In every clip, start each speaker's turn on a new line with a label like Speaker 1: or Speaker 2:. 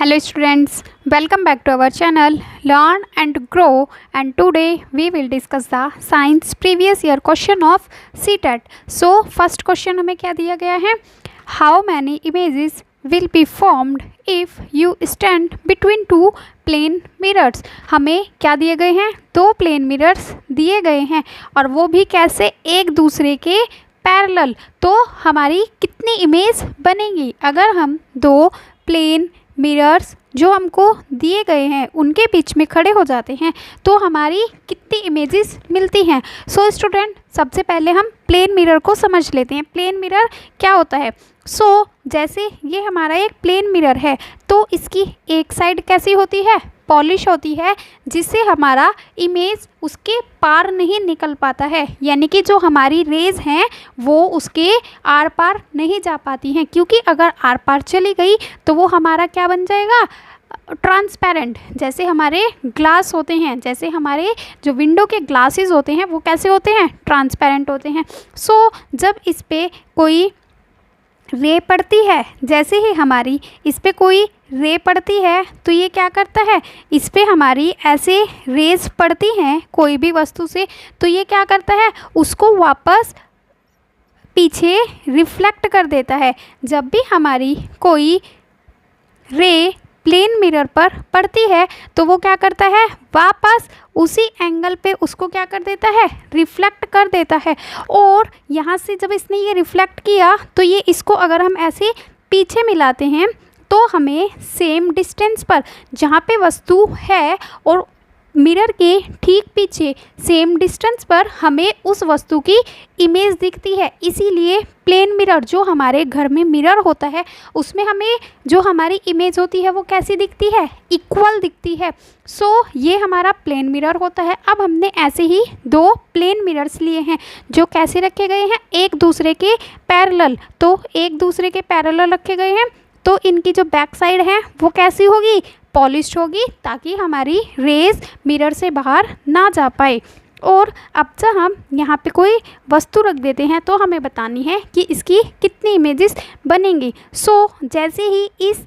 Speaker 1: Hello students, welcome back to our channel Learn and Grow, and today we will discuss the science previous year question of CTET. So first question हमें क्या दिया गया है, how many images will be formed if you stand between two plane mirrors. हमें क्या दिए गए हैं, दो प्लेन मिरर्स दिए गए हैं और वो भी कैसे, एक दूसरे के पैरेलल. तो हमारी कितनी इमेज बनेंगी अगर हम दो प्लेन मिरर्स जो हमको दिए गए हैं उनके बीच में खड़े हो जाते हैं तो हमारी कितनी इमेजेस मिलती हैं. सो स्टूडेंट, सबसे पहले हम प्लेन मिरर को समझ लेते हैं. प्लेन मिरर क्या होता है. जैसे ये हमारा एक प्लेन मिरर है तो इसकी एक साइड कैसी होती है, पॉलिश होती है, जिससे हमारा इमेज उसके पार नहीं निकल पाता है, यानी कि जो हमारी रेज हैं वो उसके आर पार नहीं जा पाती हैं, क्योंकि अगर आर पार चली गई तो वो हमारा क्या बन जाएगा, ट्रांसपेरेंट. जैसे हमारे ग्लास होते हैं, जैसे हमारे जो विंडो के ग्लासेस होते हैं वो कैसे होते हैं, ट्रांसपेरेंट होते हैं. जब इस पर कोई रे पड़ती है, जैसे ही हमारी इस पर कोई रे पड़ती है तो ये क्या करता है, इस पर हमारी ऐसे रेज पड़ती हैं कोई भी वस्तु से, तो ये क्या करता है, उसको वापस पीछे रिफ्लेक्ट कर देता है. जब भी हमारी कोई रे प्लेन मिरर पर पड़ती है तो वो क्या करता है, वापस उसी एंगल पे उसको क्या कर देता है, रिफ्लेक्ट कर देता है. और यहाँ से जब इसने ये रिफ्लेक्ट किया तो ये इसको अगर हम ऐसे पीछे मिलाते हैं तो हमें सेम डिस्टेंस पर, जहाँ पे वस्तु है और मिरर के ठीक पीछे सेम डिस्टेंस पर हमें उस वस्तु की इमेज दिखती है. इसीलिए प्लेन मिरर जो हमारे घर में मिरर होता है उसमें हमें जो हमारी इमेज होती है वो कैसी दिखती है, इक्वल दिखती है. ये हमारा प्लेन मिरर होता है. अब हमने ऐसे ही दो प्लेन मिरर्स लिए हैं जो कैसे रखे गए हैं, एक दूसरे के पैरेलल. तो एक दूसरे के पैरेलल रखे गए हैं तो इनकी जो बैक साइड है वो कैसी होगी, पॉलिश होगी, ताकि हमारी रेज मिरर से बाहर ना जा पाए. और अब जब हम यहाँ पे कोई वस्तु रख देते हैं तो हमें बतानी है कि इसकी कितनी इमेजेस बनेंगी. जैसे ही इस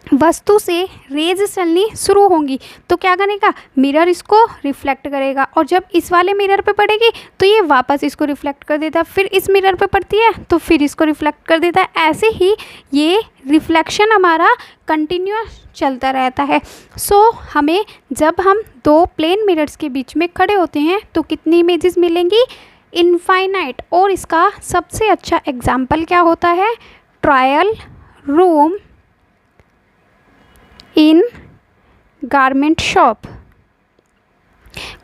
Speaker 1: वस्तु से रेज चलनी शुरू होंगी तो क्या करेगा, मिरर इसको रिफ्लेक्ट करेगा, और जब इस वाले मिरर पे पड़ेगी तो ये वापस इसको रिफ्लेक्ट कर देता है, फिर इस मिरर पे पड़ती है तो फिर इसको रिफ्लेक्ट कर देता है. ऐसे ही ये रिफ्लेक्शन हमारा कंटिन्यूअस चलता रहता है. हमें जब हम दो प्लेन मिरर्स के बीच में खड़े होते हैं तो कितनी इमेजेस मिलेंगी, इनफाइनाइट. और इसका सबसे अच्छा एग्जाम्पल क्या होता है, trial room in garment shop.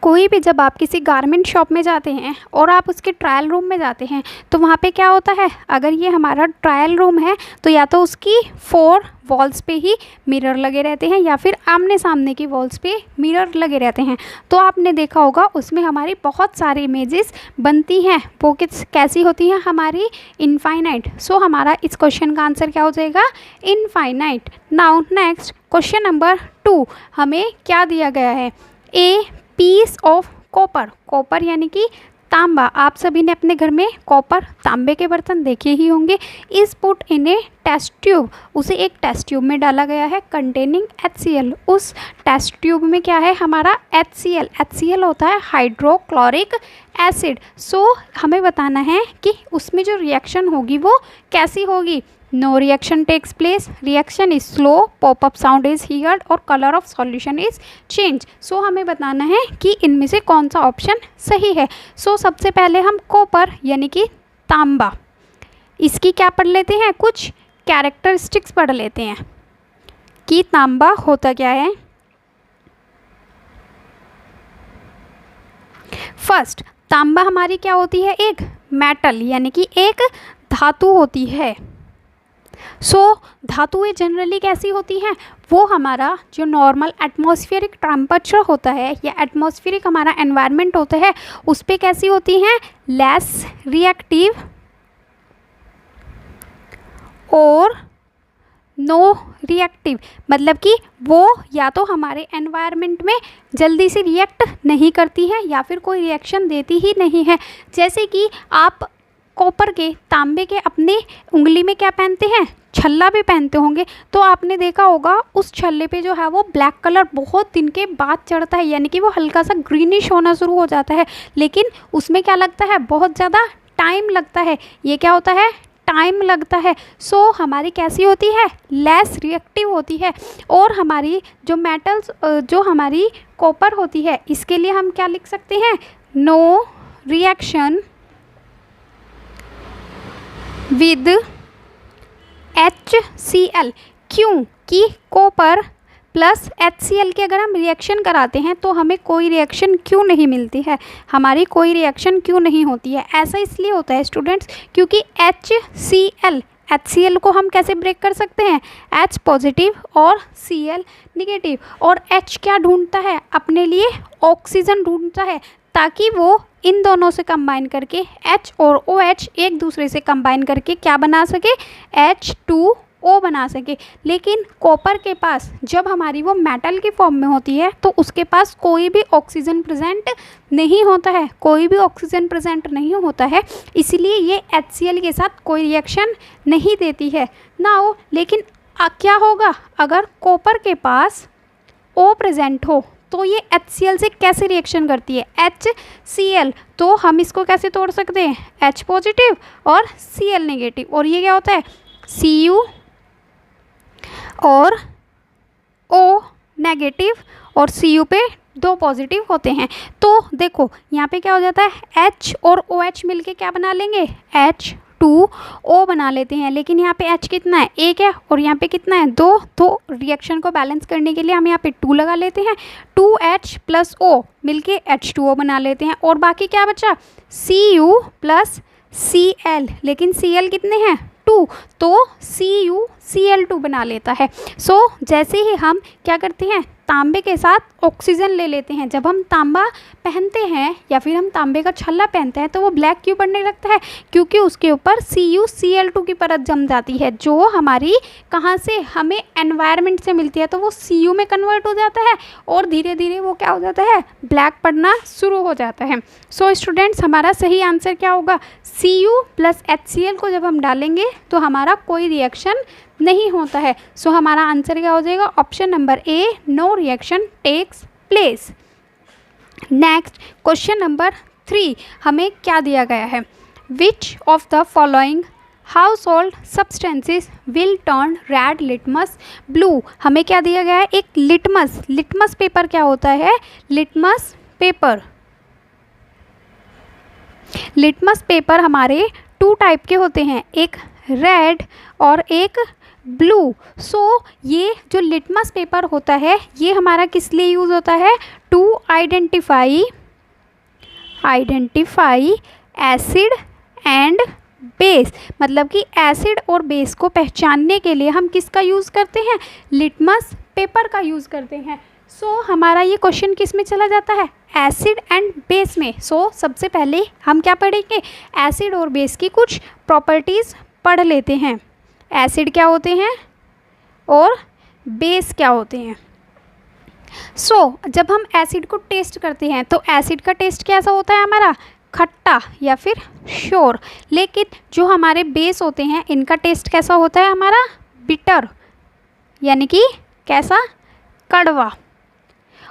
Speaker 1: कोई भी जब आप किसी गारमेंट शॉप में जाते हैं और आप उसके ट्रायल रूम में जाते हैं तो वहाँ पे क्या होता है, अगर ये हमारा ट्रायल रूम है तो या तो उसकी 4 वॉल्स पे ही मिरर लगे रहते हैं या फिर आमने सामने की वॉल्स पे मिरर लगे रहते हैं. तो आपने देखा होगा उसमें हमारी बहुत सारी इमेजेस बनती हैं, वो कैसी होती हैं, हमारी इनफाइनाइट. हमारा इस क्वेश्चन का आंसर क्या हो जाएगा, infinite. Now next question number 2, हमें क्या दिया गया है, a piece of copper. Copper यानी कि तांबा. आप सभी ने अपने घर में कॉपर तांबे के बर्तन देखे ही होंगे. Is put in a test tube, उसे एक टेस्ट ट्यूब में डाला गया है कंटेनिंग HCl. उस टेस्ट ट्यूब में क्या है, हमारा HCl. HCl होता है हाइड्रोक्लोरिक एसिड. हमें बताना है कि उसमें जो रिएक्शन होगी वो कैसी होगी. No reaction takes place, reaction is slow, popup sound is heard और colour of solution is change. हमें बताना है कि इनमें से कौन सा ऑप्शन सही है. सबसे पहले हम कॉपर यानी कि तांबा, इसकी क्या पढ़ लेते हैं, कुछ कैरेक्टरिस्टिक्स पढ़ लेते हैं कि तांबा होता क्या है. फर्स्ट, तांबा हमारी क्या होती है, एक मेटल यानी कि एक धातु होती है. धातुएं जनरली कैसी होती हैं, वो हमारा जो नॉर्मल एटमॉस्फेरिक टेम्परेचर होता है या एटमॉस्फेरिक हमारा एनवायरनमेंट होता है उस पे कैसी होती हैं, लेस रिएक्टिव और नो रिएक्टिव. मतलब कि वो या तो हमारे एनवायरनमेंट में जल्दी से रिएक्ट नहीं करती हैं या फिर कोई रिएक्शन देती ही नहीं है. जैसे कि आप कॉपर के, तांबे के अपने उंगली में क्या पहनते हैं, छल्ला भी पहनते होंगे। तो आपने देखा होगा उस छल्ले पे जो है वो ब्लैक कलर बहुत दिन के बाद चढ़ता है, यानी कि वो हल्का सा ग्रीनिश होना शुरू हो जाता है, लेकिन उसमें क्या लगता है, बहुत ज़्यादा टाइम लगता है। ये क्या होता है, टाइम लगता है। सो हमारी कैसी होती है, लेस रिएक्टिव होती है। और हमारी जो मेटल्स, जो हमारी कॉपर होती है, इसके लिए हम क्या लिख सकते हैं, नो रिएक्शन विद HCl। क्यों कि कॉपर प्लस HCl के अगर हम रिएक्शन कराते हैं तो हमें कोई रिएक्शन क्यों नहीं मिलती है, हमारी कोई रिएक्शन क्यों नहीं होती है। ऐसा इसलिए होता है स्टूडेंट्स क्योंकि HCl को हम कैसे ब्रेक कर सकते हैं, H पॉजिटिव और Cl निगेटिव। और H क्या ढूंढता है, अपने लिए ऑक्सीजन ढूंढता है, ताकि वो इन दोनों से कंबाइन करके H और OH एक दूसरे से कंबाइन करके क्या बना सके, H2O बना सके। लेकिन कॉपर के पास जब हमारी वो मेटल की फॉर्म में होती है तो उसके पास कोई भी ऑक्सीजन प्रेजेंट नहीं होता है, कोई भी ऑक्सीजन प्रेजेंट नहीं होता है, इसलिए ये HCl के साथ कोई रिएक्शन नहीं देती है ना हो। लेकिन क्या होगा, अगर कॉपर के पास O प्रेजेंट हो तो ये HCl से कैसे रिएक्शन करती है, HCl। तो हम इसको कैसे तोड़ सकते हैं, H पॉजिटिव और Cl नेगेटिव। और ये क्या होता है, Cu और O नेगेटिव, और Cu पे 2 पॉजिटिव होते हैं। तो देखो यहाँ पे क्या हो जाता है, H और OH मिलके क्या बना लेंगे, H2O बना लेते हैं। लेकिन यहाँ पे H कितना है, 1 है, और यहाँ पे कितना है, 2। तो रिएक्शन को बैलेंस करने के लिए हम यहाँ पे 2 लगा लेते हैं। 2H प्लस O मिलके H2O बना लेते हैं। और बाकी क्या बचा, Cu प्लस Cl, लेकिन Cl कितने हैं, 2, तो CuCl2 बना लेता है। सो जैसे ही हम क्या करते हैं, तांबे के साथ ऑक्सीजन ले लेते हैं। जब हम तांबा पहनते हैं या फिर हम तांबे का छल्ला पहनते हैं तो वो ब्लैक क्यों पड़ने लगता है, क्योंकि उसके ऊपर CuCl2 की परत जम जाती है, जो हमारी कहाँ से, हमें एनवायरनमेंट से मिलती है। तो वो Cu में कन्वर्ट हो जाता है और धीरे धीरे वो क्या हो जाता है, ब्लैक पड़ना शुरू हो जाता है। सो स्टूडेंट्स, हमारा सही आंसर क्या होगा, Cu प्लस HCl को जब हम डालेंगे तो हमारा कोई रिएक्शन नहीं होता है। सो हमारा आंसर क्या हो जाएगा, option number A, no reaction takes place. Next question number 3 हमें क्या दिया गया है, which of the following household substances will turn red litmus blue. हमें क्या दिया गया है, एक लिटमस पेपर क्या होता है, लिटमस पेपर हमारे 2 टाइप के होते हैं, एक रेड और एक ब्लू। सो ये जो लिटमस पेपर होता है ये हमारा किस लिए यूज़ होता है, to identify acid and base. मतलब कि एसिड और बेस को पहचानने के लिए हम किसका यूज़ करते हैं, लिटमस पेपर का यूज़ करते हैं। सो हमारा ये क्वेश्चन किस में चला जाता है, एसिड एंड बेस में। सो सबसे पहले हम क्या पढ़ेंगे, एसिड और बेस की कुछ प्रॉपर्टीज़ पढ़ लेते हैं। एसिड क्या होते हैं और बेस क्या होते हैं। सो जब हम एसिड को टेस्ट करते हैं तो एसिड का टेस्ट कैसा होता है हमारा, खट्टा या फिर श्योर। लेकिन जो हमारे बेस होते हैं इनका टेस्ट कैसा होता है हमारा, बिटर, यानी कि कैसा, कड़वा।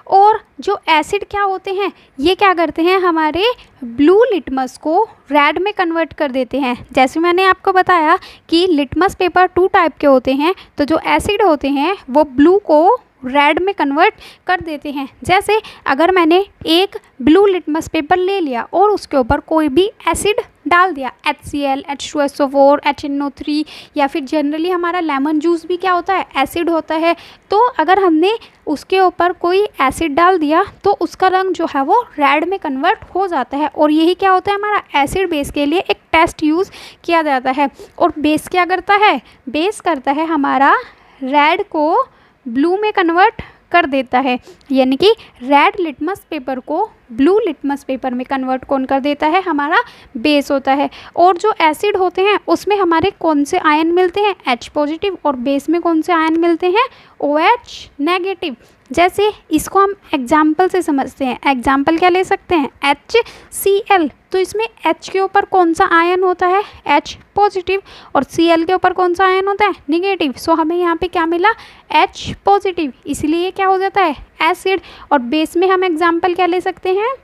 Speaker 1: और जो एसिड क्या होते हैं, ये क्या करते हैं, हमारे ब्लू लिटमस को रेड में कन्वर्ट कर देते हैं। जैसे मैंने आपको बताया कि लिटमस पेपर 2 टाइप के होते हैं, तो जो एसिड होते हैं वो ब्लू को रेड में कन्वर्ट कर देते हैं। जैसे अगर मैंने एक ब्लू लिटमस पेपर ले लिया और उसके ऊपर कोई भी एसिड डाल दिया, HCl, H2SO4, HNO3, या फिर जनरली हमारा लेमन जूस भी क्या होता है, एसिड होता है। तो अगर हमने उसके ऊपर कोई एसिड डाल दिया तो उसका रंग जो है वो रेड में कन्वर्ट हो जाता है। और यही क्या होता है, हमारा एसिड बेस के लिए एक टेस्ट यूज़ किया जाता है। और बेस क्या करता है, बेस करता है हमारा रेड को ब्लू में कन्वर्ट कर देता है, यानी कि रेड लिटमस पेपर को ब्लू लिटमस पेपर में कन्वर्ट कौन कर देता है, हमारा बेस होता है। और जो एसिड होते हैं उसमें हमारे कौन से आयन मिलते हैं, H पॉजिटिव, और बेस में कौन से आयन मिलते हैं, OH नेगेटिव। जैसे इसको हम एग्जाम्पल से समझते हैं, एग्जाम्पल क्या ले सकते हैं, HCl, तो इसमें H के ऊपर कौन सा आयन होता है, H पॉजिटिव, और Cl के ऊपर कौन सा आयन होता है, नेगेटिव। सो हमें यहाँ पे क्या मिला, H पॉजिटिव, इसलिए क्या हो जाता है, एसिड। और बेस में हम एग्जाम्पल क्या ले सकते हैं,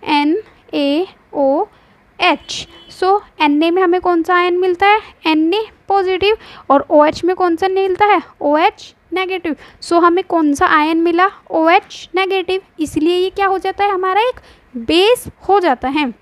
Speaker 1: NaOH। सो Na में हमें कौन सा आयन मिलता है, Na पॉजिटिव, और OH में कौन सा मिलता है, OH नेगेटिव। सो हमें कौन सा आयन मिला, OH नेगेटिव, इसलिए ये क्या हो जाता है, हमारा एक बेस हो जाता है।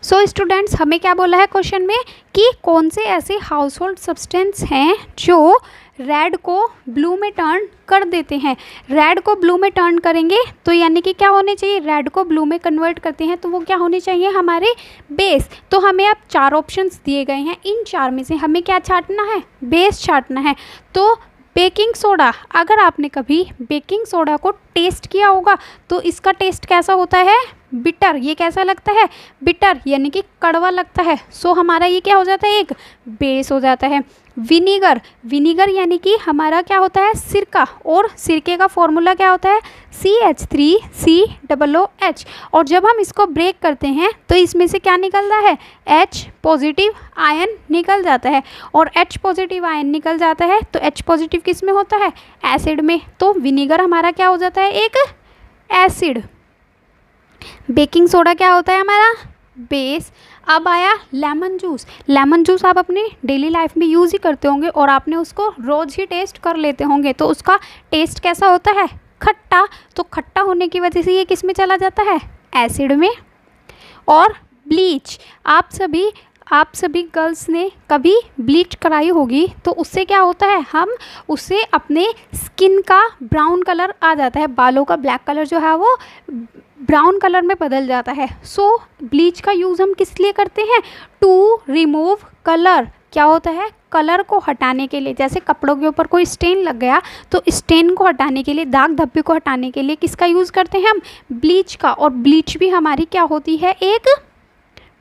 Speaker 1: सो स्टूडेंट्स, हमें क्या बोला है क्वेश्चन में कि कौन से ऐसे हाउस होल्ड सब्सटेंस हैं जो रेड को ब्लू में टर्न कर देते हैं। रेड को ब्लू में टर्न करेंगे तो यानी कि क्या होने चाहिए, रेड को ब्लू में कन्वर्ट करते हैं तो वो क्या होने चाहिए, हमारे बेस। तो हमें अब 4 ऑप्शंस दिए गए हैं, इन 4 में से हमें क्या छांटना है, बेस छांटना है। तो बेकिंग सोडा, अगर आपने कभी बेकिंग सोडा को टेस्ट किया होगा तो इसका टेस्ट कैसा होता है, बिटर। ये कैसा लगता है, बिटर, यानी कि कड़वा लगता है। सो हमारा ये क्या हो जाता है, एक बेस हो जाता है। विनीगर, विनीगर यानी कि हमारा क्या होता है, सिरका, और सिरके का फॉर्मूला क्या होता है, CH3COOH। और जब हम इसको ब्रेक करते हैं तो इसमें से क्या निकलता है, H पॉजिटिव आयन निकल जाता है, और H पॉजिटिव आयन निकल जाता है तो H पॉजिटिव किस में होता है, एसिड में। तो विनीगर हमारा क्या हो जाता है, एक एसिड। बेकिंग सोडा क्या होता है, हमारा बेस। अब आया लेमन जूस। लेमन जूस आप अपनी डेली लाइफ में यूज़ ही करते होंगे और आपने उसको रोज़ ही टेस्ट कर लेते होंगे, तो उसका टेस्ट कैसा होता है, खट्टा। तो खट्टा होने की वजह से ये किस में चला जाता है, एसिड में। और ब्लीच, आप सभी गर्ल्स ने कभी ब्लीच कराई होगी तो उससे क्या होता है, हम उससे अपने स्किन का ब्राउन कलर आ जाता है, बालों का ब्लैक कलर जो है वो ब्राउन कलर में बदल जाता है। सो ब्लीच का यूज़ हम किस लिए करते हैं, टू रिमूव कलर। क्या होता है, कलर को हटाने के लिए। जैसे कपड़ों के ऊपर कोई स्टेन लग गया तो स्टेन को हटाने के लिए, दाग धब्बे को हटाने के लिए किसका यूज़ करते हैं हम, ब्लीच का। और ब्लीच भी हमारी क्या होती है, एक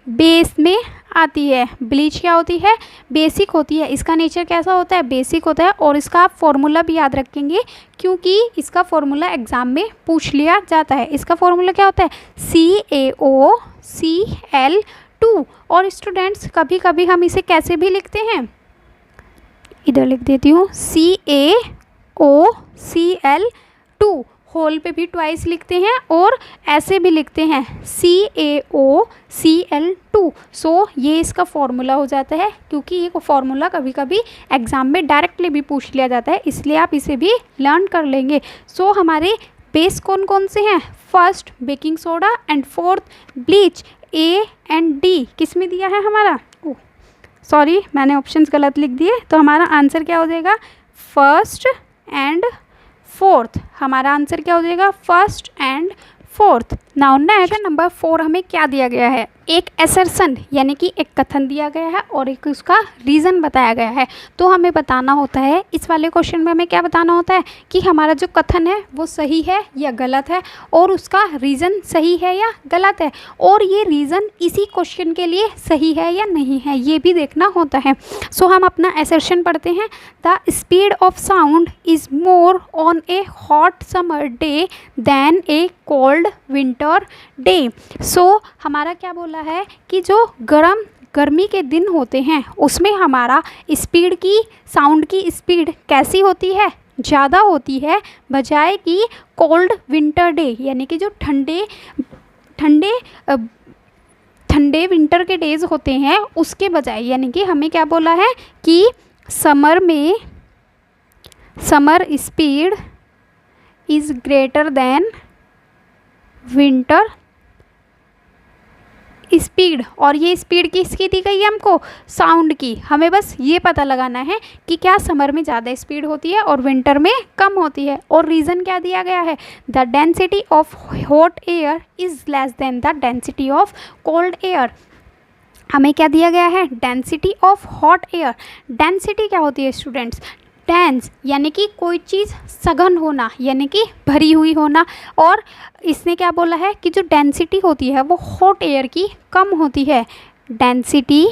Speaker 1: बेस में आती है। ब्लीच क्या होती है, बेसिक होती है। इसका नेचर कैसा होता है, बेसिक होता है। और इसका आप फॉर्मूला भी याद रखेंगे क्योंकि इसका फॉर्मूला एग्ज़ाम में पूछ लिया जाता है। इसका फॉर्मूला क्या होता है, CaOCl2। और स्टूडेंट्स, कभी कभी हम इसे कैसे भी लिखते हैं, इधर लिख देती हूँ, CaOCl2, होल पे भी ट्वाइस लिखते हैं और ऐसे भी लिखते हैं, CaOCl2। सो ये इसका फॉर्मूला हो जाता है, क्योंकि ये फॉर्मूला कभी कभी एग्ज़ाम में डायरेक्टली भी पूछ लिया जाता है, इसलिए आप इसे भी लर्न कर लेंगे। सो हमारे बेस कौन कौन से हैं, first baking soda and fourth bleach. A and D किस में दिया है हमारा, सॉरी मैंने ऑप्शंस गलत लिख दिए, तो हमारा आंसर क्या हो जाएगा, फर्स्ट एंड फोर्थ। हमारा आंसर क्या हो जाएगा, first and fourth. Now next number 4 हमें क्या दिया गया है, एक असर्शन यानी कि एक कथन दिया गया है और एक उसका रीज़न बताया गया है। तो हमें बताना होता है, इस वाले क्वेश्चन में हमें क्या बताना होता है कि हमारा जो कथन है वो सही है या गलत है, और उसका रीज़न सही है या गलत है, और ये रीज़न इसी क्वेश्चन के लिए सही है या नहीं है, ये भी देखना होता है। सो हम अपना असर्शन पढ़ते हैं, the speed of sound is more on a hot summer day than a cold winter day. So हमारा क्या बोला है कि जो गर्मी के दिन होते हैं उसमें हमारा स्पीड की, साउंड की स्पीड कैसी होती है, ज़्यादा होती है, बजाय कि कोल्ड विंटर डे यानी कि जो ठंडे विंटर के डेज होते हैं उसके बजाय। यानी कि हमें क्या बोला है कि summer speed is greater than winter speed. और ये स्पीड किसकी दी गई है हमको, साउंड की। हमें बस ये पता लगाना है कि क्या समर में ज़्यादा स्पीड होती है और विंटर में कम होती है। और रीज़न क्या दिया गया है, the density of hot air is less then the density of cold air. हमें क्या दिया गया है, density of hot air. Density क्या होती है स्टूडेंट्स, डेंस यानी कि कोई चीज़ सघन होना यानी कि भरी हुई होना, और इसने क्या बोला है कि जो डेंसिटी होती है वो हॉट एयर की कम होती है। Density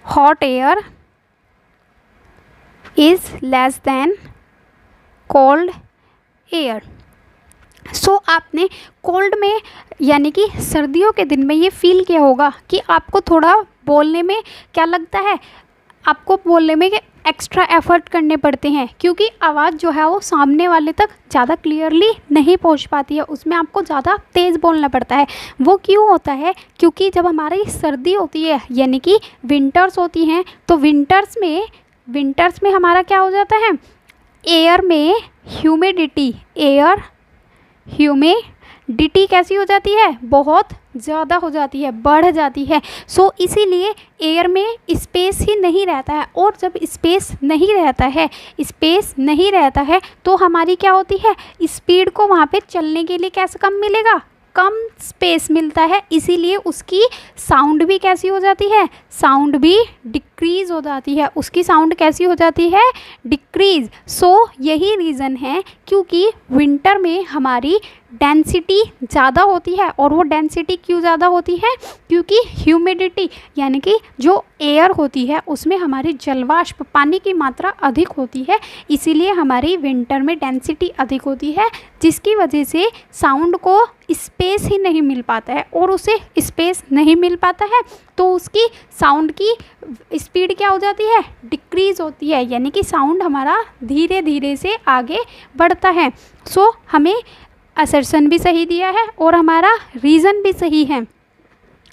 Speaker 1: hot air is less than cold air. So आपने कोल्ड में यानी कि सर्दियों के दिन में ये फील किया होगा कि आपको थोड़ा बोलने में क्या लगता है, आपको बोलने में एक्स्ट्रा एफर्ट करने पड़ते हैं, क्योंकि आवाज़ जो है वो सामने वाले तक ज़्यादा क्लियरली नहीं पहुंच पाती है, उसमें आपको ज़्यादा तेज़ बोलना पड़ता है। वो क्यों होता है? क्योंकि जब हमारी सर्दी होती है यानी कि विंटर्स होती हैं, तो विंटर्स में हमारा क्या हो जाता है, एयर में ह्यूमिडिटी कैसी हो जाती है, बहुत ज़्यादा हो जाती है, बढ़ जाती है। सो इसीलिए एयर में स्पेस ही नहीं रहता है, और जब स्पेस नहीं रहता है तो हमारी क्या होती है, स्पीड को वहाँ पे चलने के लिए कैसे कम मिलेगा, कम स्पेस मिलता है, इसीलिए उसकी साउंड भी कैसी हो जाती है, साउंड भी डिक्रीज़ हो जाती है, उसकी साउंड कैसी हो जाती है, डिक्रीज़। सो यही रीज़न है क्योंकि विंटर में हमारी डेंसिटी ज़्यादा होती है, और वो डेंसिटी क्यों ज़्यादा होती है, क्योंकि ह्यूमिडिटी यानी कि जो एयर होती है उसमें हमारी जलवाष्प पानी की मात्रा अधिक होती है, इसीलिए हमारी विंटर में डेंसिटी अधिक होती है, जिसकी वजह से साउंड को स्पेस ही नहीं मिल पाता है, और उसे स्पेस नहीं मिल पाता है तो उसकी साउंड की स्पीड क्या हो जाती है, डिक्रीज़ होती है, यानी कि साउंड हमारा धीरे धीरे से आगे बढ़ता है। सो हमें असर्शन भी सही दिया है और हमारा रीज़न भी सही है।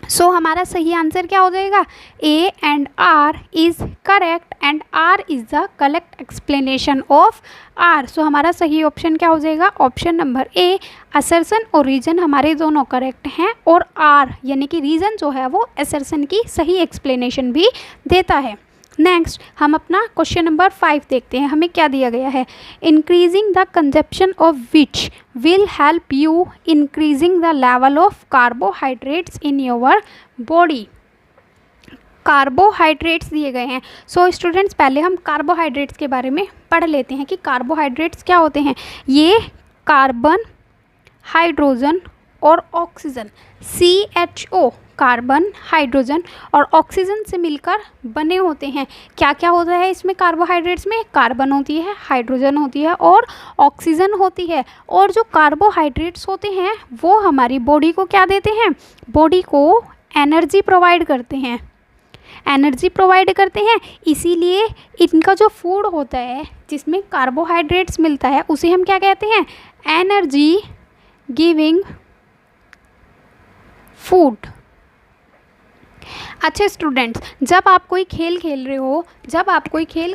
Speaker 1: सो हमारा सही आंसर क्या हो जाएगा, A and R is correct and R is the correct explanation of R. So हमारा सही ऑप्शन क्या हो जाएगा, ऑप्शन नंबर ए। असर्शन और रीज़न हमारे दोनों करेक्ट हैं, और आर यानी कि रीज़न जो है वो असर्शन की सही एक्सप्लेनेशन भी देता है। नेक्स्ट हम अपना क्वेश्चन नंबर 5 देखते हैं, हमें क्या दिया गया है। Increasing the consumption of which will help you increasing the level of carbohydrates in your body. Carbohydrates दिए गए हैं। सो स्टूडेंट्स पहले हम कार्बोहाइड्रेट्स के बारे में पढ़ लेते हैं कि कार्बोहाइड्रेट्स क्या होते हैं। ये कार्बन, हाइड्रोजन और ऑक्सीजन, CHO, कार्बन, हाइड्रोजन और ऑक्सीजन से मिलकर बने होते हैं। क्या क्या होता है इसमें कार्बोहाइड्रेट्स में, कार्बन होती है, हाइड्रोजन होती है और ऑक्सीजन होती है। और जो कार्बोहाइड्रेट्स होते हैं वो हमारी बॉडी को क्या देते हैं, बॉडी को एनर्जी प्रोवाइड करते हैं, इसीलिए इनका जो फूड होता है जिसमें कार्बोहाइड्रेट्स मिलता है उसे हम क्या कहते हैं, एनर्जी गिविंग फूड। अच्छा स्टूडेंट्स, जब आप कोई खेल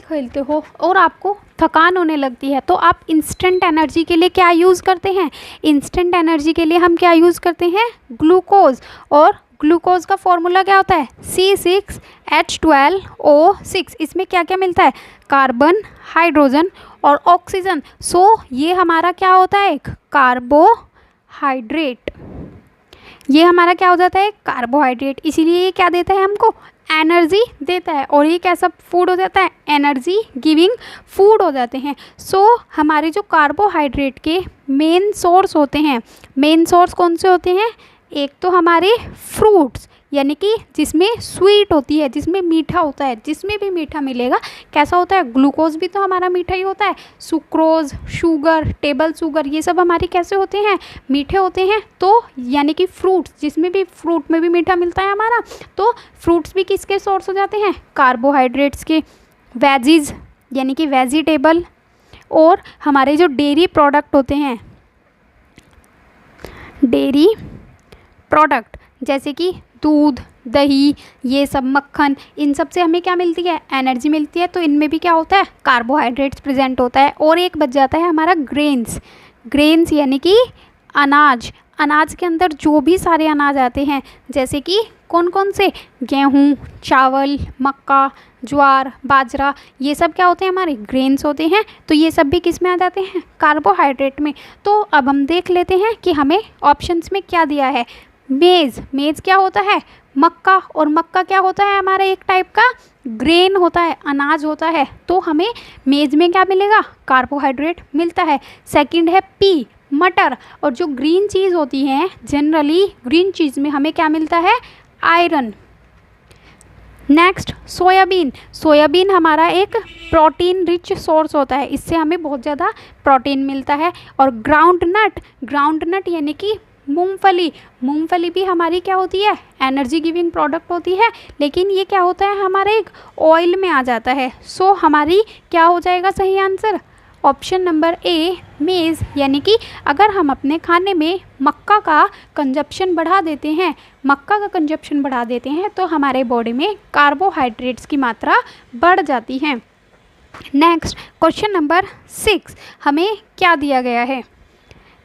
Speaker 1: खेलते हो और आपको थकान होने लगती है तो आप इंस्टेंट एनर्जी के लिए क्या यूज़ करते हैं, इंस्टेंट एनर्जी के लिए हम क्या यूज़ करते हैं, ग्लूकोज। और ग्लूकोज का फॉर्मूला क्या होता है, C6H12O6। इसमें क्या क्या मिलता है, कार्बन, हाइड्रोजन और ऑक्सीजन। सो ये हमारा क्या होता है, एक कार्बोहाइड्रेट। ये हमारा क्या हो जाता है, कार्बोहाइड्रेट। इसीलिए ये क्या देता है, हमको एनर्जी देता है। और ये कैसा फूड हो जाता है, एनर्जी गिविंग फूड हो जाते हैं। सो हमारे जो कार्बोहाइड्रेट के मेन सोर्स होते हैं, मेन सोर्स कौन से होते हैं, एक तो हमारे फ्रूट्स यानी कि जिसमें स्वीट होती है, जिसमें मीठा होता है, जिसमें भी मीठा मिलेगा कैसा होता है, ग्लूकोज भी तो हमारा मीठा ही होता है, सुक्रोज, शुगर, टेबल शुगर, ये सब हमारे कैसे होते हैं, मीठे होते हैं। तो यानी कि फ्रूट्स, जिसमें भी फ्रूट में भी मीठा मिलता है हमारा, तो फ्रूट्स भी किसके सोर्स हो जाते हैं, कार्बोहाइड्रेट्स के। वेजीज यानी कि वेजिटेबल, और हमारे जो डेयरी प्रोडक्ट होते हैं, डेयरी प्रोडक्ट जैसे कि दूध, दही, ये सब, मक्खन, इन सब से हमें क्या मिलती है, एनर्जी मिलती है। तो इनमें भी क्या होता है, कार्बोहाइड्रेट्स प्रेजेंट होता है। और एक बच जाता है हमारा ग्रेन्स, ग्रेन्स यानी कि अनाज। अनाज के अंदर जो भी सारे अनाज आते हैं, जैसे कि कौन कौन से, गेहूँ, चावल, मक्का, ज्वार, बाजरा, ये सब क्या होते हैं, हमारे ग्रेन्स होते हैं। तो ये सब भी किस में आ जाते हैं, कार्बोहाइड्रेट में। तो अब हम देख लेते हैं कि हमें ऑप्शंस में क्या दिया है। मेज़, मेज़ क्या होता है, मक्का, और मक्का क्या होता है हमारा एक टाइप का ग्रेन होता है, अनाज होता है, तो हमें मेज में क्या मिलेगा, कार्बोहाइड्रेट मिलता है। सेकंड है पी, मटर। और जो ग्रीन चीज़ होती है, जनरली ग्रीन चीज़ में हमें क्या मिलता है, आयरन। Next soybean. सोयाबीन हमारा एक प्रोटीन रिच सोर्स होता है, इससे हमें बहुत ज़्यादा प्रोटीन मिलता है। और ग्राउंड नट, ग्राउंड नट यानी कि मूंगफली। मूंगफली भी हमारी क्या होती है, एनर्जी गिविंग प्रोडक्ट होती है, लेकिन ये क्या होता है, हमारे एक ऑयल में आ जाता है। सो हमारी क्या हो जाएगा सही आंसर, ऑप्शन नंबर ए, मेज़। यानी कि अगर हम अपने खाने में मक्का का कंजप्शन बढ़ा देते हैं, मक्का का कंजप्शन बढ़ा देते हैं, तो हमारे बॉडी में कार्बोहाइड्रेट्स की मात्रा बढ़ जाती है। नेक्स्ट क्वेश्चन नंबर 6, हमें क्या दिया गया है,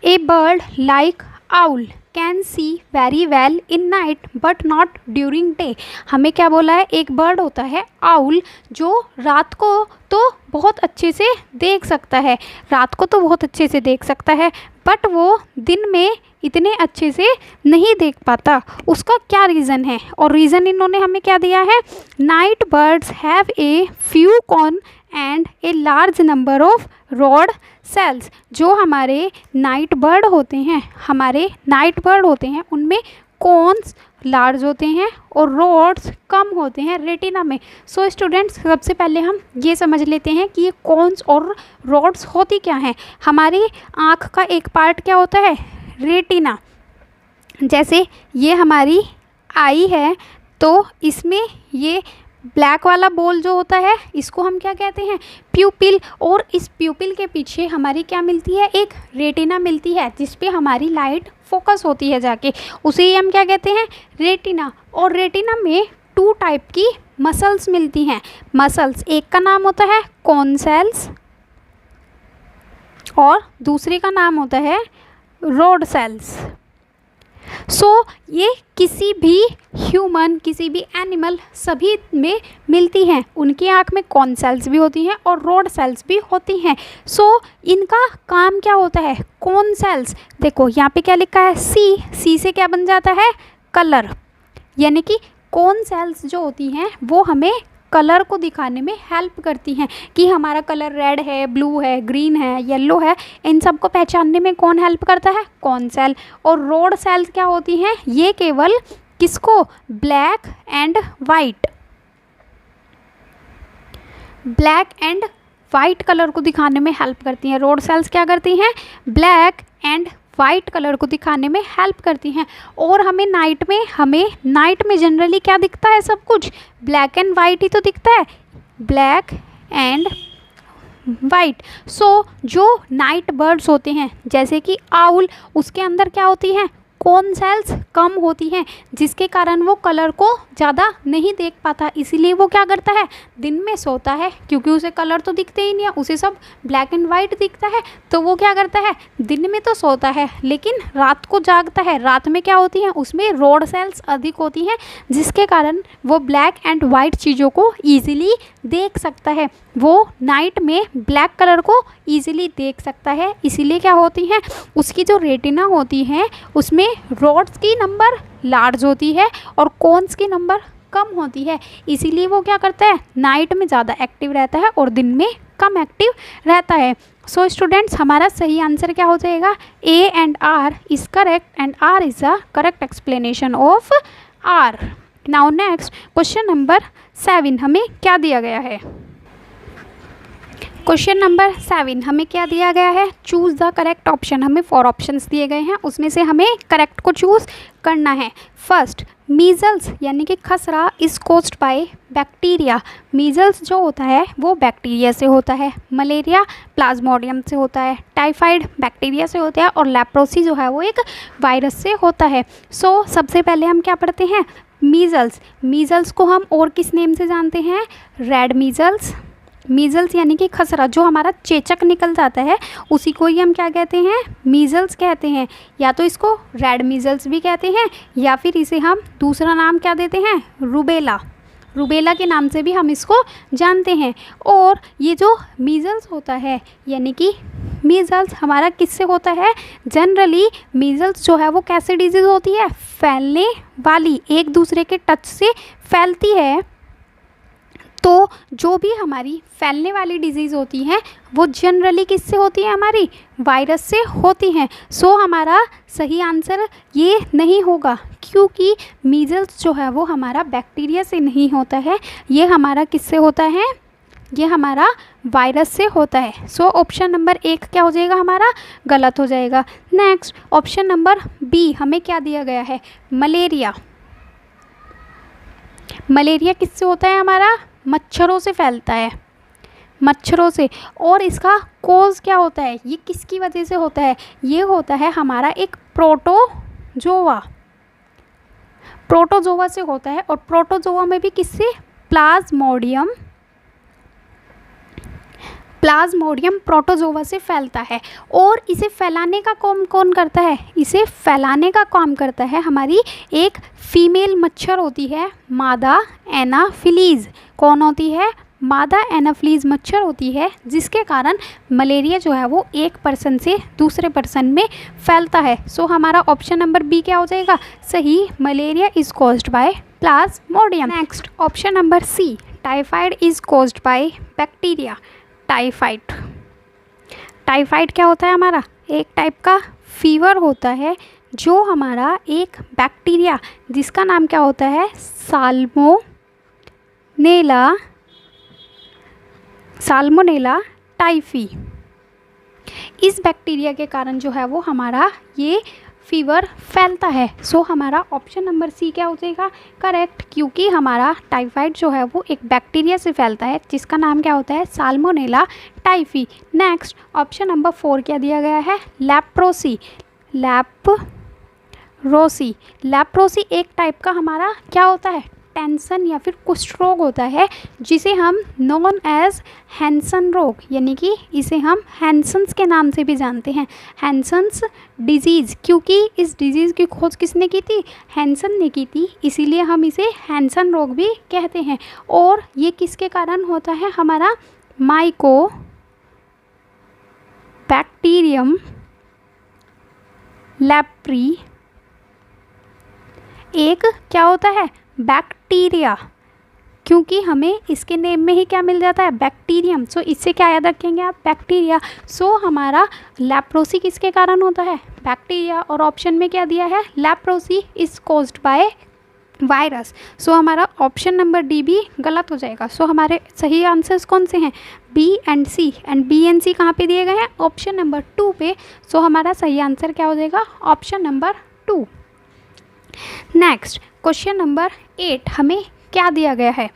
Speaker 1: a bird like owl can see very well in night but not during day. हमें क्या बोला है, एक बर्ड होता है आउल जो रात को तो बहुत अच्छे से देख सकता है, रात को तो बहुत अच्छे से देख सकता है, बट वो दिन में इतने अच्छे से नहीं देख पाता। उसका क्या रीज़न है, और रीज़न इन्होंने हमें क्या दिया है, night birds have a few corn and a large number of rod sales. जो हमारे नाइट बर्ड होते हैं, हमारे नाइट बर्ड होते हैं, उनमें कॉर्न्स लार्ज होते हैं और रॉड्स कम होते हैं रेटिना में। सो स्टूडेंट्स, सबसे पहले हम ये समझ लेते हैं कि ये कॉर्न्स और रॉड्स होती क्या हैं। हमारी आँख का एक पार्ट क्या होता है, रेटिना। जैसे ये हमारी आई है, तो इसमें ये ब्लैक वाला बॉल जो होता है, इसको हम क्या कहते हैं, प्यूपिल। और इस प्यूपिल के पीछे हमारी क्या मिलती है, एक रेटिना मिलती है, जिस पे हमारी लाइट फोकस होती है जाके, उसे ही हम क्या कहते हैं, रेटिना। और रेटिना में 2 टाइप की मसल्स मिलती हैं। मसल्स, एक का नाम होता है कॉन सेल्स और दूसरे का नाम होता है रॉड सेल्स। सो ये किसी भी ह्यूमन, किसी भी एनिमल, सभी में मिलती हैं। उनकी आँख में कॉन सेल्स भी होती हैं और रॉड सेल्स भी होती हैं। सो इनका काम क्या होता है, कॉन सेल्स, देखो यहाँ पे क्या लिखा है, सी से क्या बन जाता है, कलर। यानी कि कॉन सेल्स जो होती हैं वो हमें कलर को दिखाने में हेल्प करती हैं कि हमारा कलर रेड है, ब्लू है, ग्रीन है, येलो है। इन सब को पहचानने में कौन हेल्प करता है, कॉन सेल। और रॉड सेल्स क्या होती हैं, ये केवल किसको, black and white, black and white colour को दिखाने में हेल्प करती हैं। रॉड सेल्स क्या करती हैं, ब्लैक एंड वाइट कलर को दिखाने में हेल्प करती हैं। और हमें नाइट में जनरली क्या दिखता है, सब कुछ ब्लैक एंड वाइट ही तो दिखता है, ब्लैक एंड वाइट। सो जो नाइट बर्ड्स होते हैं, जैसे कि आउल, उसके अंदर क्या होती हैं, कॉन सेल्स कम होती हैं, जिसके कारण वो कलर को ज़्यादा नहीं देख पाता। इसीलिए वो क्या करता है, दिन में सोता है, क्योंकि उसे कलर तो दिखते ही नहीं है, उसे सब ब्लैक एंड वाइट दिखता है। तो वो क्या करता है, दिन में तो सोता है लेकिन रात को जागता है। रात में क्या होती हैं, उसमें रॉड सेल्स अधिक होती हैं, जिसके कारण वो ब्लैक एंड वाइट चीज़ों को ईजिली देख सकता है। वो नाइट में ब्लैक कलर को ईजिली देख सकता है। इसीलिए क्या होती हैं, उसकी जो रेटिना होती है उसमें रॉड्स की नंबर लार्ज होती है और कॉन्स की नंबर कम होती है। इसीलिए वो क्या करता है, नाइट में ज़्यादा एक्टिव रहता है और दिन में कम एक्टिव रहता है। सो स्टूडेंट्स, हमारा सही आंसर क्या हो जाएगा, A and R is correct and R is the correct explanation of R. Now next question number 7, हमें क्या दिया गया है। क्वेश्चन नंबर 7 हमें क्या दिया गया है, चूज़ द करेक्ट ऑप्शन। हमें 4 ऑप्शंस दिए गए हैं, उसमें से हमें करेक्ट को चूज़ करना है। फर्स्ट, मीजल्स यानी कि खसरा is caused by bacteria. Measles जो होता है वो बैक्टीरिया से होता है, मलेरिया प्लाज्मोडियम से होता है, टाइफाइड बैक्टीरिया से होता है और लेप्रोसी जो है वो एक वायरस से होता है। सो सबसे पहले हम क्या पढ़ते हैं, मीजल्स। मीजल्स को हम और किस नेम से जानते हैं, रेड मीजल्स। मीजल्स यानी कि खसरा, जो हमारा चेचक निकल जाता है उसी को ही हम क्या कहते हैं, मीजल्स कहते हैं। या तो इसको रेड मीजल्स भी कहते हैं या फिर इसे हम दूसरा नाम क्या देते हैं, रूबेला। रूबेला के नाम से भी हम इसको जानते हैं। और ये जो मीजल्स होता है, यानी कि मीजल्स हमारा किससे होता है, जनरली मीजल्स जो है वो कैसे डिजीज़ होती है, फैलने वाली, एक दूसरे के टच से फैलती है। तो जो भी हमारी फैलने वाली डिजीज़ होती हैं वो जनरली किससे होती है, हमारी वायरस से होती हैं। सो हमारा सही आंसर ये नहीं होगा, क्योंकि मीज़ल्स जो है वो हमारा बैक्टीरिया से नहीं होता है, ये हमारा किससे होता है, ये हमारा वायरस से होता है। सो ऑप्शन नंबर 1 क्या हो जाएगा, हमारा गलत हो जाएगा। नेक्स्ट ऑप्शन नंबर बी हमें क्या दिया गया है, मलेरिया। मलेरिया किससे होता है, हमारा मच्छरों से फैलता है, मच्छरों से। और इसका कोज क्या होता है, ये किसकी वजह से होता है, ये होता है हमारा एक प्रोटोजोआ, प्रोटोजोआ से होता है। और प्रोटोजोआ में भी किससे, प्लाज्मोडियम, प्लाज्मोडियम प्रोटोजोआ से फैलता है। और इसे फैलाने का काम कौन करता है, इसे फैलाने का काम करता है हमारी एक फीमेल मच्छर होती है, मादा एनाफिलीज। कौन होती है, मादा एनाफिलीज मच्छर होती है, जिसके कारण मलेरिया जो है वो एक पर्सन से दूसरे पर्सन में फैलता है। सो हमारा ऑप्शन नंबर बी क्या हो जाएगा, सही, malaria is caused by plasmodium. Next option number C, typhoid is caused by bacteria. Typhoid, typhoid क्या होता है, हमारा एक टाइप का फीवर होता है जो हमारा एक बैक्टीरिया जिसका नाम क्या होता है, साल्मोनेला टाइफी, इस बैक्टीरिया के कारण जो है वो हमारा ये फीवर फैलता है। सो हमारा ऑप्शन नंबर सी क्या हो जाएगा, करेक्ट, क्योंकि हमारा टाइफाइड जो है वो एक बैक्टीरिया से फैलता है जिसका नाम क्या होता है, salmonella typhi. Next option number 4 क्या दिया गया है, लेप्रोसी। लेप्रोसी एक टाइप का हमारा क्या होता है, टेंशन या फिर कुष्ठ रोग होता है, जिसे हम नॉन एज हैंसन रोग, यानी कि इसे हम हैंसन्स के नाम से भी जानते हैं, हैंसन्स डिजीज़, क्योंकि इस डिजीज़ की खोज किसने की थी, हैंसन ने की थी, इसीलिए हम इसे हैंसन रोग भी कहते हैं। और ये किसके कारण होता है, हमारा माइको बैक्टीरियम लेप्री एक क्या होता है, बैक्टीरिया, क्योंकि हमें इसके नेम में ही क्या मिल जाता है, बैक्टीरियम। सो इससे क्या याद रखेंगे आप, बैक्टीरिया। सो हमारा लेप्रोसी किसके कारण होता है, बैक्टीरिया। और ऑप्शन में क्या दिया है, leprosy is caused by virus. So हमारा ऑप्शन नंबर डी भी गलत हो जाएगा। सो हमारे सही आंसर्स कौन से हैं, B and C, and B and C कहाँ पे दिए गए हैं, ऑप्शन नंबर 2 पे। सो हमारा सही आंसर क्या हो जाएगा, option number 2। Next question number 8 हमें क्या दिया गया है,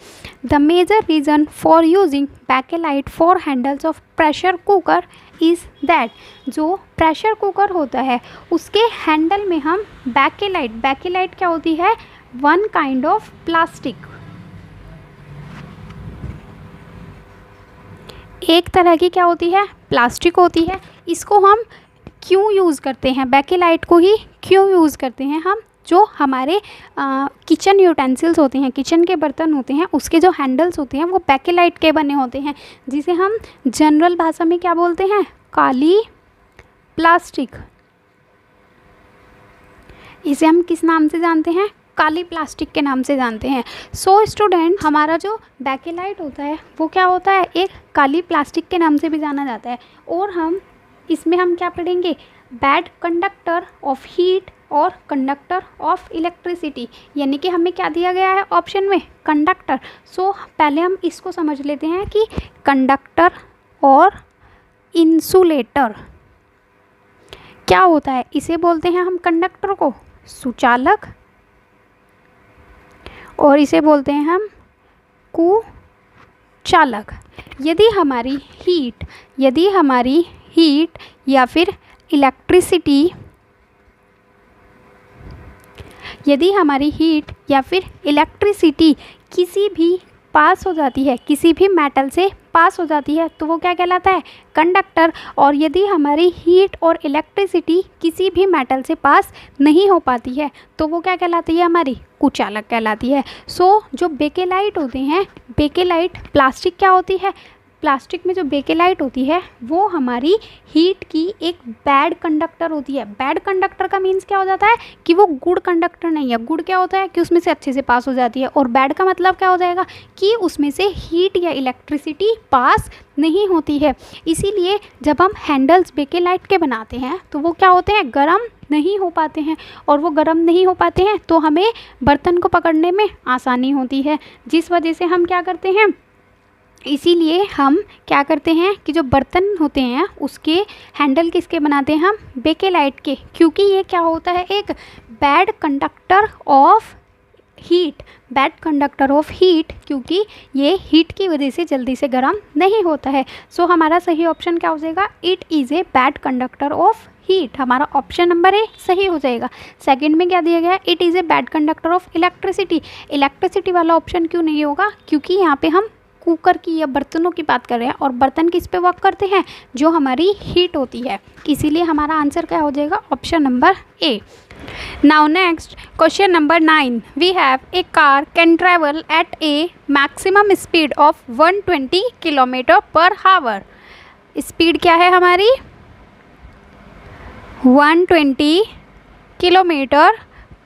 Speaker 1: the major reason for using bakelite for handles of pressure cooker is that. जो प्रेशर कुकर होता है उसके हैंडल में हम बैकेलाइट क्या होती है, वन काइंड ऑफ प्लास्टिक, एक तरह की क्या होती है, प्लास्टिक होती है। इसको हम क्यों यूज़ करते हैं, बैकेलाइट को ही क्यों यूज़ करते हैं हम, जो हमारे किचन यूटेंसिल्स होते हैं, किचन के बर्तन होते हैं, उसके जो हैंडल्स होते हैं वो बैकेलाइट के बने होते हैं, जिसे हम जनरल भाषा में क्या बोलते हैं, काली प्लास्टिक। इसे हम किस नाम से जानते हैं, काली प्लास्टिक के नाम से जानते हैं। सो स्टूडेंट, हमारा जो बैकेलाइट होता है वो क्या होता है, एक काली प्लास्टिक के नाम से भी जाना जाता है। और हम इसमें हम क्या पढ़ेंगे, बैड कंडक्टर ऑफ हीट और कंडक्टर ऑफ इलेक्ट्रिसिटी, यानी कि हमें क्या दिया गया है ऑप्शन में, कंडक्टर। सो पहले हम इसको समझ लेते हैं कि कंडक्टर और इंसुलेटर क्या होता है। इसे बोलते हैं हम कंडक्टर को सुचालक, और इसे बोलते हैं हम कुचालक। यदि हमारी हीट या फिर इलेक्ट्रिसिटी, यदि हमारी हीट या फिर इलेक्ट्रिसिटी किसी भी पास हो जाती है, किसी भी मेटल से पास हो जाती है, तो वो क्या कहलाता है, कंडक्टर। और यदि हमारी हीट और इलेक्ट्रिसिटी किसी भी मेटल से पास नहीं हो पाती है तो वो क्या कहलाती है, हमारी कुचालक कहलाती है। सो जो बेकेलाइट होते हैं, बेकेलाइट प्लास्टिक क्या होती है, प्लास्टिक में जो बेकेलाइट होती है वो हमारी हीट की एक बैड कंडक्टर होती है। बैड कंडक्टर का मीन्स क्या हो जाता है कि वो गुड कंडक्टर नहीं है। गुड क्या होता है कि उसमें से अच्छे से पास हो जाती है, और बैड का मतलब क्या हो जाएगा कि उसमें से हीट या इलेक्ट्रिसिटी पास नहीं होती है। इसीलिए जब हम हैंडल्स बेकेलाइट के बनाते हैं तो वो क्या होते हैं, गर्म नहीं हो पाते हैं, और वो गर्म नहीं हो पाते हैं तो हमें बर्तन को पकड़ने में आसानी होती है, जिस वजह से हम क्या करते हैं, इसीलिए हम क्या करते हैं कि जो बर्तन होते हैं उसके हैंडल किसके बनाते हैं हम, बेकेलाइट के, क्योंकि ये क्या होता है, एक bad conductor of heat, bad conductor of heat, क्योंकि ये हीट की वजह से जल्दी से गर्म नहीं होता है। सो हमारा सही ऑप्शन क्या हो जाएगा, it is a bad conductor of heat. हमारा ऑप्शन नंबर ए सही हो जाएगा। सेकंड में क्या दिया गया है, it is a bad conductor of electricity. Electricity वाला ऑप्शन क्यों नहीं होगा, क्योंकि यहाँ पे हम कुकर की या बर्तनों की बात कर रहे हैं, और बर्तन किस पे वर्क करते हैं, जो हमारी हीट होती है। इसीलिए हमारा आंसर क्या हो जाएगा, option number A. Now next question number 9, we have a car can travel at a maximum speed of 120 kilometre per hour. Speed क्या है हमारी, 120 किलोमीटर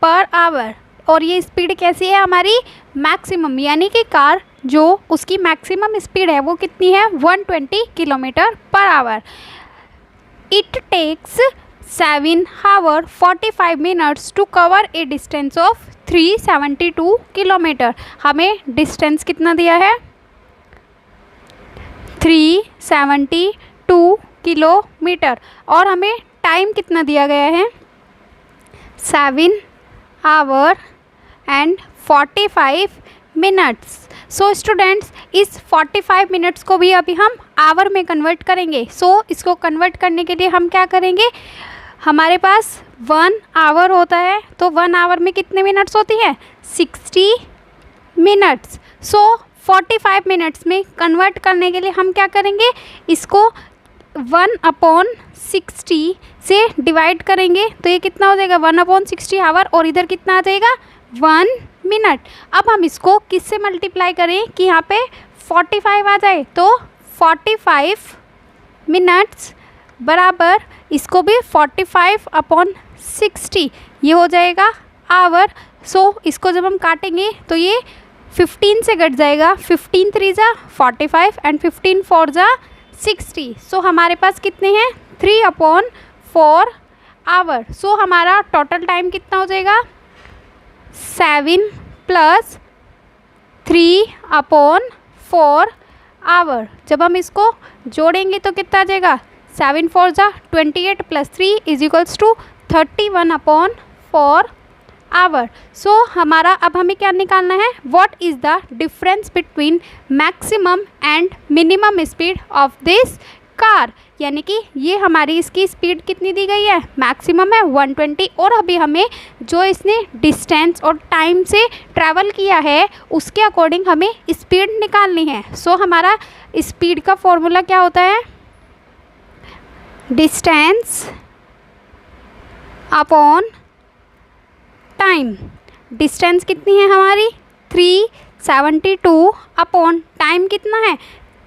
Speaker 1: पर आवर, और ये स्पीड कैसी है हमारी, मैक्सिमम, यानी कि कार जो उसकी मैक्सिमम स्पीड है वो कितनी है, 120 kilometre per hour. It takes 7 hours 45 minutes to cover a distance of 372 kilometre. हमें डिस्टेंस कितना दिया है, 372 किलोमीटर, और हमें टाइम कितना दिया गया है, 7 hours and 45 minutes। So students, इस 45 मिनट्स को भी अभी हम आवर में कन्वर्ट करेंगे। सो इसको कन्वर्ट करने के लिए हम क्या करेंगे, हमारे पास 1 आवर होता है, तो 1 आवर में कितने मिनट्स होती है, 60 मिनट्स। सो 45 मिनट्स में कन्वर्ट करने के लिए हम क्या करेंगे, इसको 1/60 से डिवाइड करेंगे, तो ये कितना हो जाएगा, 1/60 आवर, और इधर कितना आ जाएगा, 1 मिनट। अब हम इसको किससे मल्टीप्लाई करें कि यहाँ पे 45 आ जाए, तो 45 मिनट्स बराबर इसको भी 45/60, ये हो जाएगा आवर। सो इसको जब हम काटेंगे तो ये 15 से कट जाएगा, 15 3 जा 45 एंड 15 4 जा 60। सो हमारे पास कितने हैं, 3/4 आवर। सो हमारा टोटल टाइम कितना हो जाएगा, 7 + 3/4 आवर। जब हम इसको जोड़ेंगे तो कितना आ जाएगा, 7 4 जा 28 + 3 = 31/4 आवर। सो हमारा अब हमें क्या निकालना है, what is the difference between maximum and minimum speed of this car, यानी कि ये हमारी इसकी स्पीड कितनी दी गई है, मैक्सिमम है 120, और अभी हमें जो इसने डिस्टेंस और टाइम से ट्रैवल किया है उसके अकॉर्डिंग हमें स्पीड निकालनी है। सो हमारा स्पीड का फॉर्मूला क्या होता है, डिस्टेंस अपॉन टाइम। डिस्टेंस कितनी है हमारी, 372 अपॉन टाइम कितना है,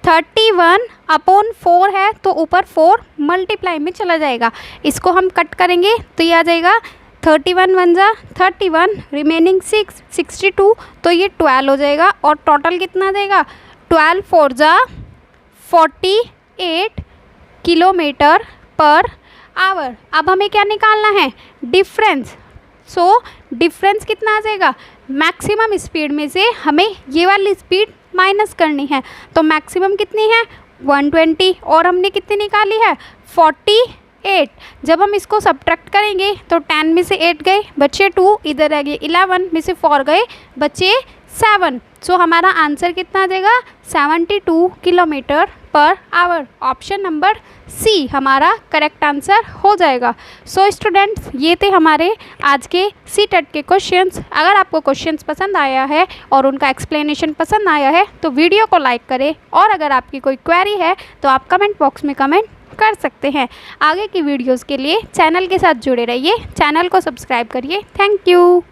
Speaker 1: 31/4 है, तो ऊपर 4 मल्टीप्लाई में चला जाएगा। इसको हम कट करेंगे तो ये आ जाएगा 31 1 जा 31, रिमेनिंग 6 62, तो ये 12 हो जाएगा, और टोटल कितना आ जाएगा, 12 4 जा 48 किलोमीटर पर आवर। अब हमें क्या निकालना है, डिफरेंस। सो डिफरेंस कितना आ जाएगा, मैक्सिमम स्पीड में से हमें ये वाली स्पीड माइनस करनी है, तो मैक्सिमम कितनी है 120, और हमने कितनी निकाली है 48। जब हम इसको सब्ट्रैक्ट करेंगे तो 10 में से 8 गए, बचे 2, इधर आ गए 11 में से 4 गए, बचे 7। सो हमारा आंसर कितना आ जाएगा, 72 kilometre per our. Option number सी हमारा करेक्ट आंसर हो जाएगा। सो स्टूडेंट्स, ये थे हमारे आज के सीटेट के क्वेश्चंस। अगर आपको क्वेश्चंस पसंद आया है और उनका एक्सप्लेनेशन पसंद आया है तो वीडियो को लाइक करें, और अगर आपकी कोई क्वेरी है तो आप कमेंट बॉक्स में कमेंट कर सकते हैं। आगे की वीडियोज़ के लिए चैनल के साथ जुड़े रहिए, चैनल को सब्सक्राइब करिए। Thank you.